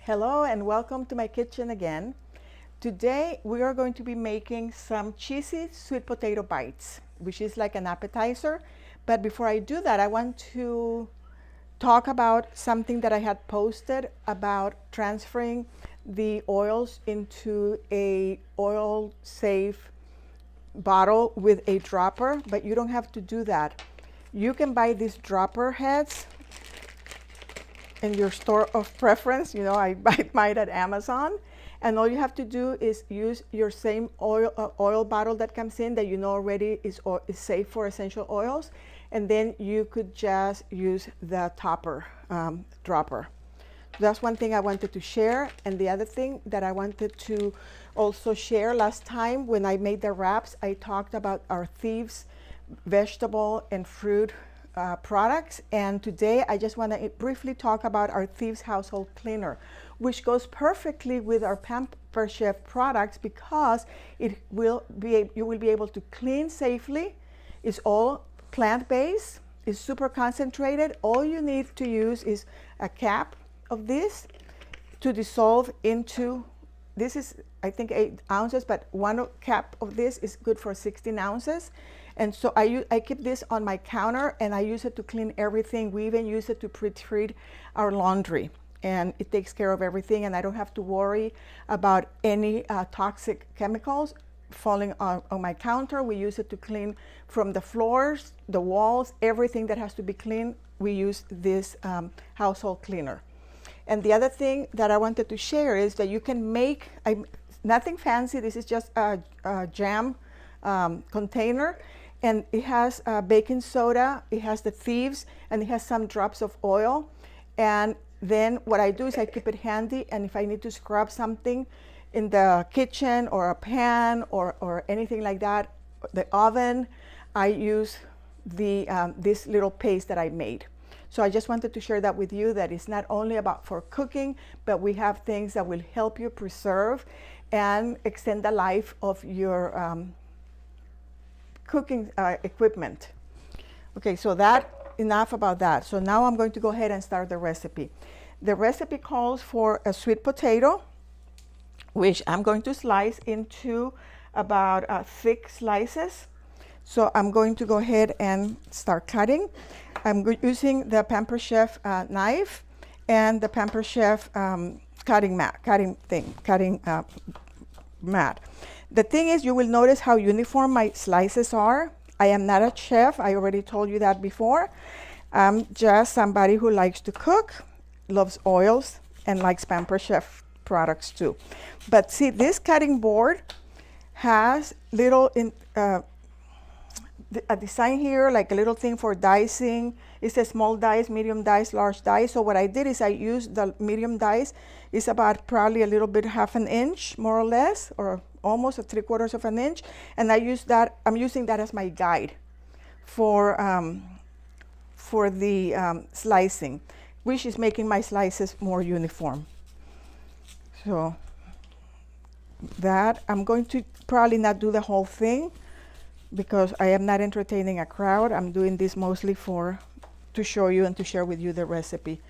Hello and welcome to my kitchen again. Today we are going to be making some cheesy sweet potato bites, which is like an appetizer. But before I do that, I want to talk about something that I had posted about transferring the oils into a oil safe bottle with a dropper, but you don't have to do that. You can buy these dropper heads in your store of preference. You know, I buy mine at Amazon, and all you have to do is use your same oil bottle that comes in that you know already is safe for essential oils, and then you could just use the topper dropper. That's one thing I wanted to share. And the other thing that I wanted to also share, last time when I made the wraps, I talked about our Thieves vegetable and fruit products. And today I just want to briefly talk about our Thieves household cleaner, which goes perfectly with our Pampered Chef products because you will be able to clean safely. It's all plant-based. It's super concentrated. All you need to use is a cap of this to dissolve into, this is I think 8 ounces, but 1 cap of this is good for 16 ounces. And so I keep this on my counter and I use it to clean everything. We even use it to pre-treat our laundry, and it takes care of everything, and I don't have to worry about any toxic chemicals falling on my counter. We use it to clean from the floors, the walls, everything that has to be cleaned. We use this household cleaner. And the other thing that I wanted to share is that you can make, nothing fancy, this is just a jam container, and it has baking soda, it has the Thieves, and it has some drops of oil. And then what I do is I keep it handy, and if I need to scrub something in the kitchen or a pan or anything like that, the oven, I use this little paste that I made. So I just wanted to share that with you, that it's not only about for cooking, but we have things that will help you preserve and extend the life of your cooking equipment. Okay, so enough about that. So now I'm going to go ahead and start the recipe. The recipe calls for a sweet potato, which I'm going to slice into about thick slices. So I'm going to go ahead and start cutting. I'm using the Pampered Chef knife and the Pampered Chef cutting mat. The thing is, you will notice how uniform my slices are. I am not a chef. I already told you that before. I'm just somebody who likes to cook, loves oils, and likes Pampered Chef products too. But see, this cutting board has little a design here, like a little thing for dicing. It says small dice, medium dice, large dice. So what I did is I used the medium dice. It's about probably a little bit, half an inch, more or less, or almost 3/4 of an inch. And I use that. I'm using that as my guide for the slicing, which is making my slices more uniform. So that I'm going to probably not do the whole thing, because I am not entertaining a crowd. I'm doing this mostly to show you and to share with you the recipe.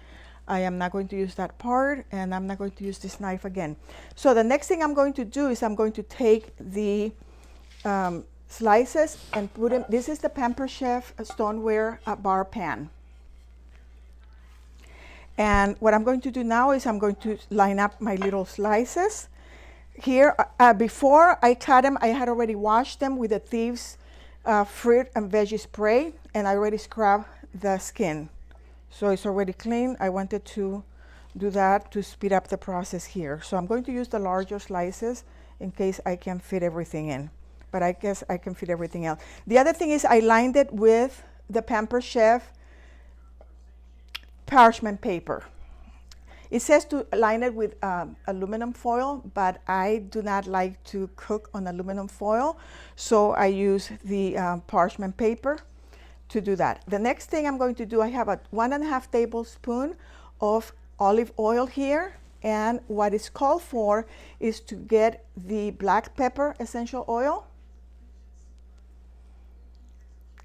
I am not going to use that part, and I'm not going to use this knife again. So the next thing I'm going to do is I'm going to take the slices and put them. This is the Pampered Chef stoneware bar pan. And what I'm going to do now is I'm going to line up my little slices. Here, before I cut them, I had already washed them with the Thieves fruit and veggie spray, and I already scrubbed the skin. So it's already clean. I wanted to do that to speed up the process here. So I'm going to use the larger slices in case I can fit everything in, but I guess I can fit everything else. The other thing is I lined it with the Pampered Chef parchment paper. It says to line it with aluminum foil, but I do not like to cook on aluminum foil, so I use the parchment paper to do that. The next thing I'm going to do, I have a 1.5 tablespoon of olive oil here, and what is called for is to get the black pepper essential oil.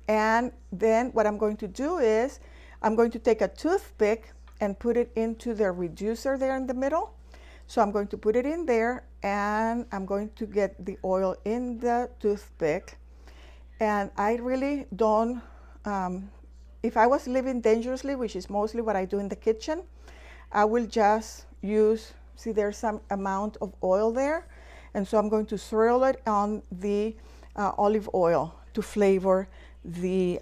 And then what I'm going to do is I'm going to take a toothpick and put it into the reducer there in the middle, So I'm going to put it in there, and I'm going to get the oil in the toothpick. And I really don't, if I was living dangerously, which is mostly what I do in the kitchen, I will just use, see there's some amount of oil there, and so I'm going to swirl it on the olive oil to flavor the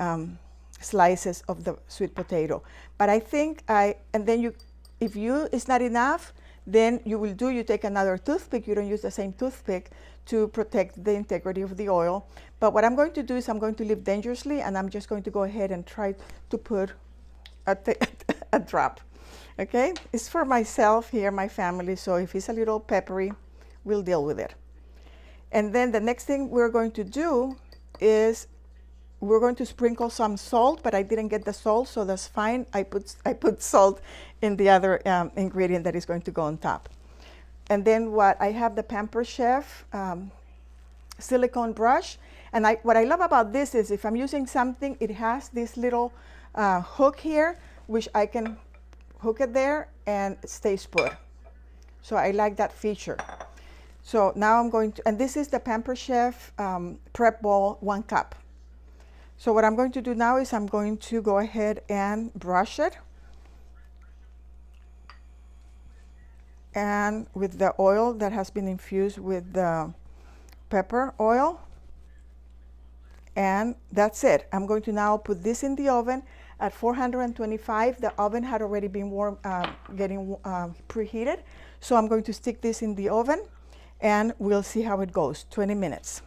slices of the sweet potato. But I think and then you, if it's not enough, then you take another toothpick. You don't use the same toothpick to protect the integrity of the oil. But what I'm going to do is I'm going to live dangerously, and I'm just going to go ahead and try to put a drop. Okay, it's for myself here, my family, so if it's a little peppery, we'll deal with it. And then the next thing we're going to do is we're going to sprinkle some salt, but I didn't get the salt, so that's fine. I put salt in the other ingredient that is going to go on top. And then I have the Pampered Chef silicone brush, and what I love about this is if I'm using something, it has this little hook here, which I can hook it there and it stays put. So I like that feature. So now I'm going to, and this is the Pampered Chef prep bowl, 1 cup. So what I'm going to do now is I'm going to go ahead and brush it. And with the oil that has been infused with the pepper oil. And that's it. I'm going to now put this in the oven at 425. The oven had already been warm, getting preheated. So I'm going to stick this in the oven, and we'll see how it goes, 20 minutes.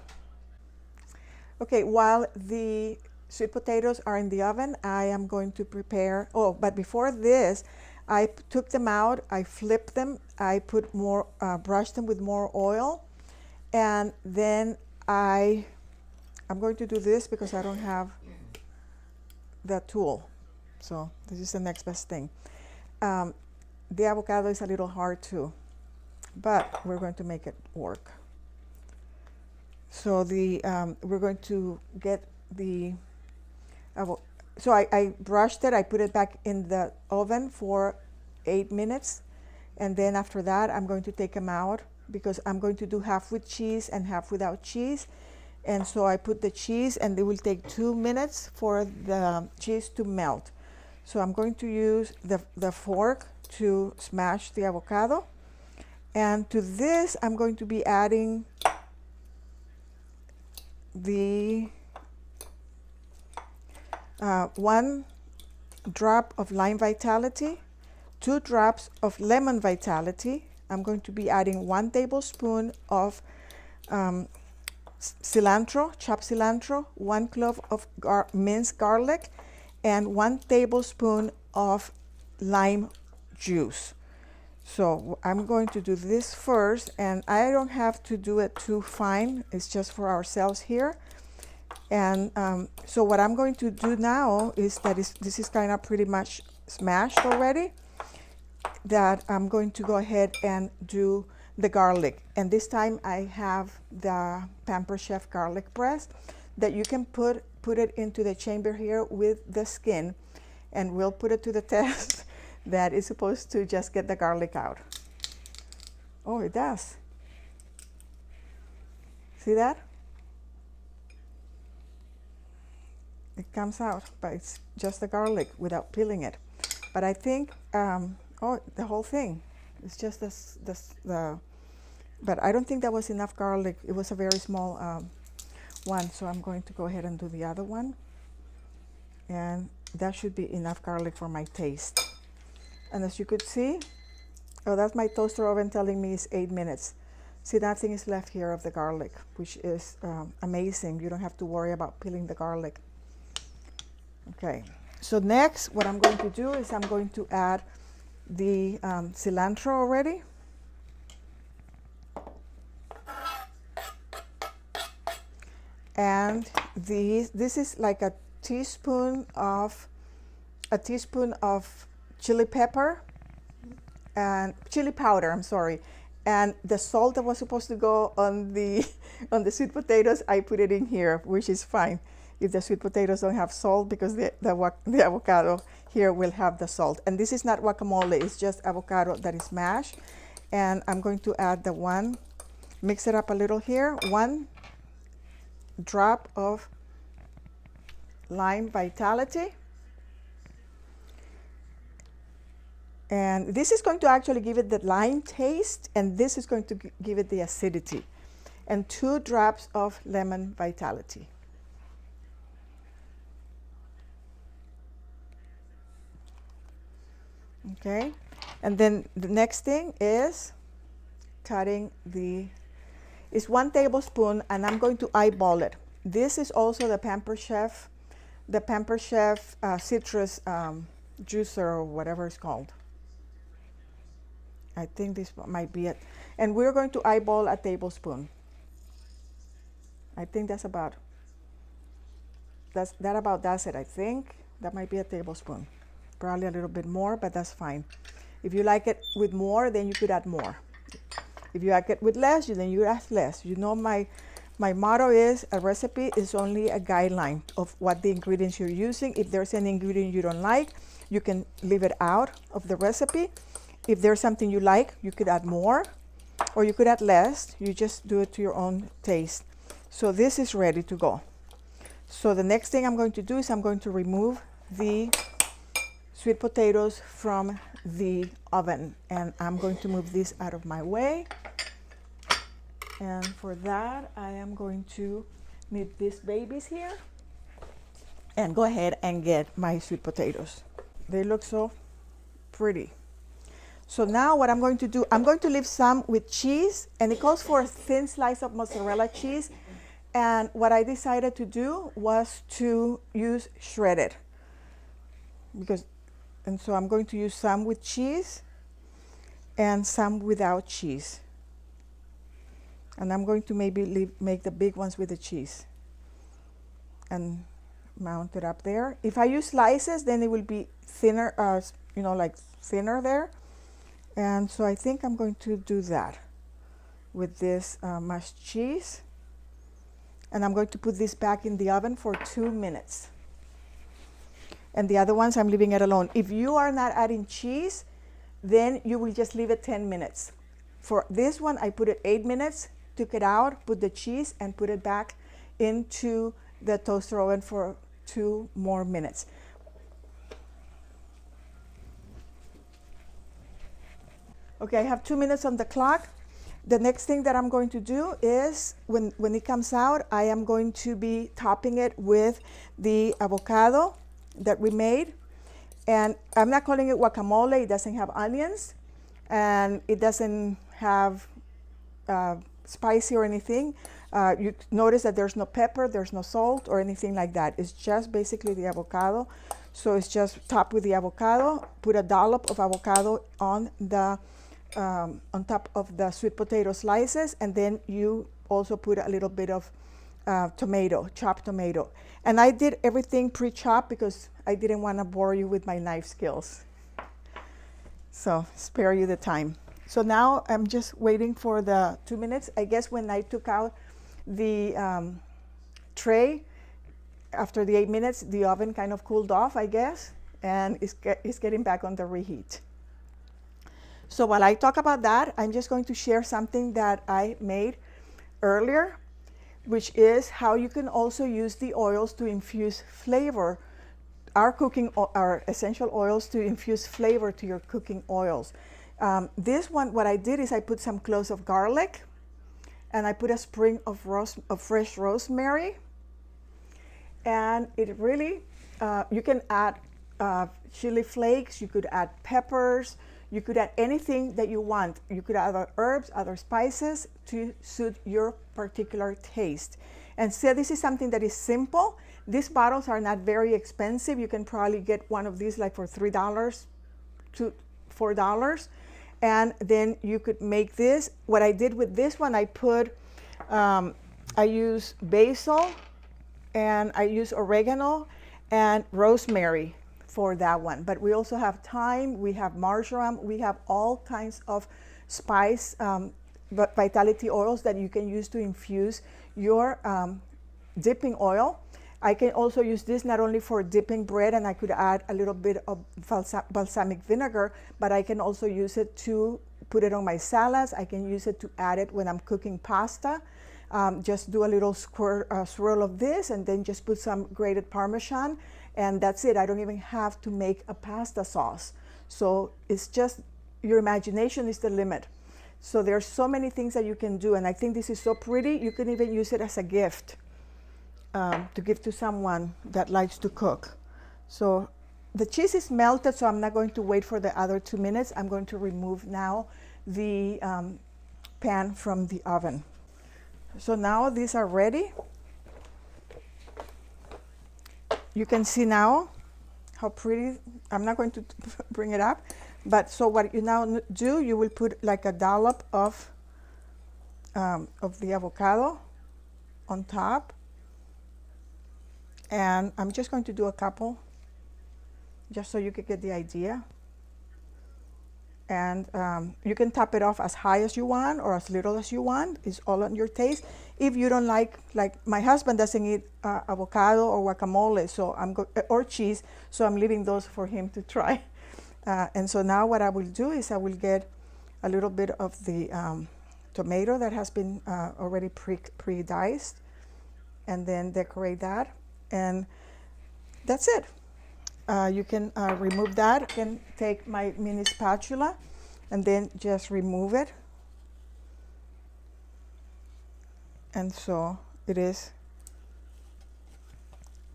Okay, while the sweet potatoes are in the oven, I am going to prepare, but before this, I took them out, I flipped them, I put more, brushed them with more oil, and then I'm going to do this because I don't have the tool. So this is the next best thing. The avocado is a little hard too, but we're going to make it work. So we're going to get the, so I brushed it, I put it back in the oven for 8 minutes. And then after that, I'm going to take them out because I'm going to do half with cheese and half without cheese. And so I put the cheese, and it will take 2 minutes for the cheese to melt. So I'm going to use the fork to smash the avocado. And to this, I'm going to be adding the 1 drop of lime vitality, 2 drops of lemon vitality. I'm going to be adding 1 tablespoon of cilantro, chopped cilantro, 1 clove of minced garlic, and 1 tablespoon of lime juice. So I'm going to do this first, and I don't have to do it too fine. It's just for ourselves here. And so what I'm going to do now is that this is kind of pretty much smashed already, that I'm going to go ahead and do the garlic. And this time I have the Pampered Chef garlic breast that you can put it into the chamber here with the skin, and we'll put it to the test that is supposed to just get the garlic out. Oh, it does. See that? It comes out, but it's just the garlic without peeling it. But I think, oh, the whole thing. It's just but I don't think that was enough garlic. It was a very small one, so I'm going to go ahead and do the other one. And that should be enough garlic for my taste. And as you could see, oh, that's my toaster oven telling me it's 8 minutes. See, nothing is left here of the garlic, which is amazing. You don't have to worry about peeling the garlic. Okay, so next what I'm going to do is I'm going to add the cilantro already. And this is like a teaspoon of chili pepper and chili powder, I'm sorry. And the salt that was supposed to go on the sweet potatoes, I put it in here, which is fine if the sweet potatoes don't have salt, because the avocado here will have the salt. And this is not guacamole, it's just avocado that is mashed. And I'm going to add mix it up a little here, 1 drop of lime vitality. And this is going to actually give it the lime taste, and this is going to give it the acidity. And 2 drops of lemon vitality. Okay, and then the next thing is cutting it's 1 tablespoon, and I'm going to eyeball it. This is also the Pampered Chef citrus juicer, or whatever it's called. I think this might be it. And we're going to eyeball a tablespoon. I think that about does it, I think. That might be a tablespoon. Probably a little bit more, but that's fine. If you like it with more, then you could add more. If you like it with less, then you add less. You know, my motto is a recipe is only a guideline of what the ingredients you're using. If there's any ingredient you don't like, you can leave it out of the recipe. If there's something you like, you could add more, or you could add less. You just do it to your own taste. So this is ready to go. So the next thing I'm going to do is I'm going to remove the sweet potatoes from the oven, and I'm going to move this out of my way. And for that, I am going to need these babies here and go ahead and get my sweet potatoes. They look so pretty. So now what I'm going to do, I'm going to leave some with cheese, and it calls for a thin slice of mozzarella cheese. And what I decided to do was to use shredded, and so I'm going to use some with cheese and some without cheese. And I'm going to maybe make the big ones with the cheese and mount it up there. If I use slices, then it will be thinner, like thinner there. And so I think I'm going to do that with this mashed cheese. And I'm going to put this back in the oven for 2 minutes. And the other ones, I'm leaving it alone. If you are not adding cheese, then you will just leave it 10 minutes. For this one, I put it 8 minutes, took it out, put the cheese, and put it back into the toaster oven for 2 more minutes. Okay, I have 2 minutes on the clock. The next thing that I'm going to do is, when it comes out, I am going to be topping it with the avocado that we made. And I'm not calling it guacamole. It doesn't have onions, and it doesn't have spicy or anything. You notice that there's no pepper, there's no salt or anything like that. It's just basically the avocado. So it's just topped with the avocado. Put a dollop of avocado on top of the sweet potato slices, and then you also put a little bit of chopped tomato. And I did everything pre-chopped because I didn't want to bore you with my knife skills. So spare you the time. So now I'm just waiting for the 2 minutes. I guess when I took out the tray, after the 8 minutes, the oven kind of cooled off, I guess, and it's getting back on the reheat. So while I talk about that, I'm just going to share something that I made earlier, which is how you can also use the oils to infuse flavor. Our essential oils to infuse flavor to your cooking oils. This one, what I did is I put some cloves of garlic, and I put a sprig of fresh rosemary, and it really, you can add chili flakes, you could add peppers, you could add anything that you want. You could add other herbs, other spices to suit your particular taste. And so this is something that is simple. These bottles are not very expensive. You can probably get one of these like for $3 to $4. And then you could make this. What I did with this one, I use basil, and I use oregano and rosemary for that one. But we also have thyme, we have marjoram, we have all kinds of spice, vitality oils that you can use to infuse your dipping oil. I can also use this not only for dipping bread, and I could add a little bit of balsamic vinegar, but I can also use it to put it on my salads. I can use it to add it when I'm cooking pasta. Just do a little swirl of this and then just put some grated Parmesan, and that's it. I don't even have to make a pasta sauce. So it's just, your imagination is the limit. So there's so many things that you can do, and I think this is so pretty. You can even use it as a gift to give to someone that likes to cook. So the cheese is melted, so I'm not going to wait for the other 2 minutes. I'm going to remove now the pan from the oven. So now these are ready. You can see now how pretty. I'm not going to bring it up, but so what you now do, you will put like a dollop of the avocado on top, and I'm just going to do a couple just so you can get the idea. And you can top it off as high as you want or as little as you want. It's all on your taste. If you don't like my husband doesn't eat avocado or guacamole, so or cheese, so I'm leaving those for him to try. And so now what I will do is I will get a little bit of the tomato that has been already pre-diced, and then decorate that, and that's it. You can remove that. I can take my mini spatula and then just remove it. And so it is.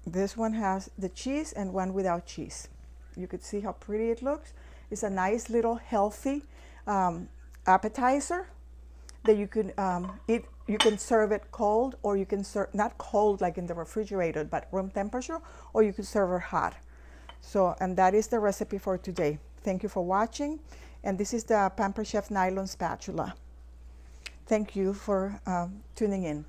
This one has the cheese and one without cheese. You could see how pretty it looks. It's a nice little healthy appetizer that you can eat. You can serve it cold, or you can serve, not cold like in the refrigerator, but room temperature, or you can serve it hot. So, and that is the recipe for today. Thank you for watching. And this is the Pampered Chef Nylon Spatula. Thank you for tuning in.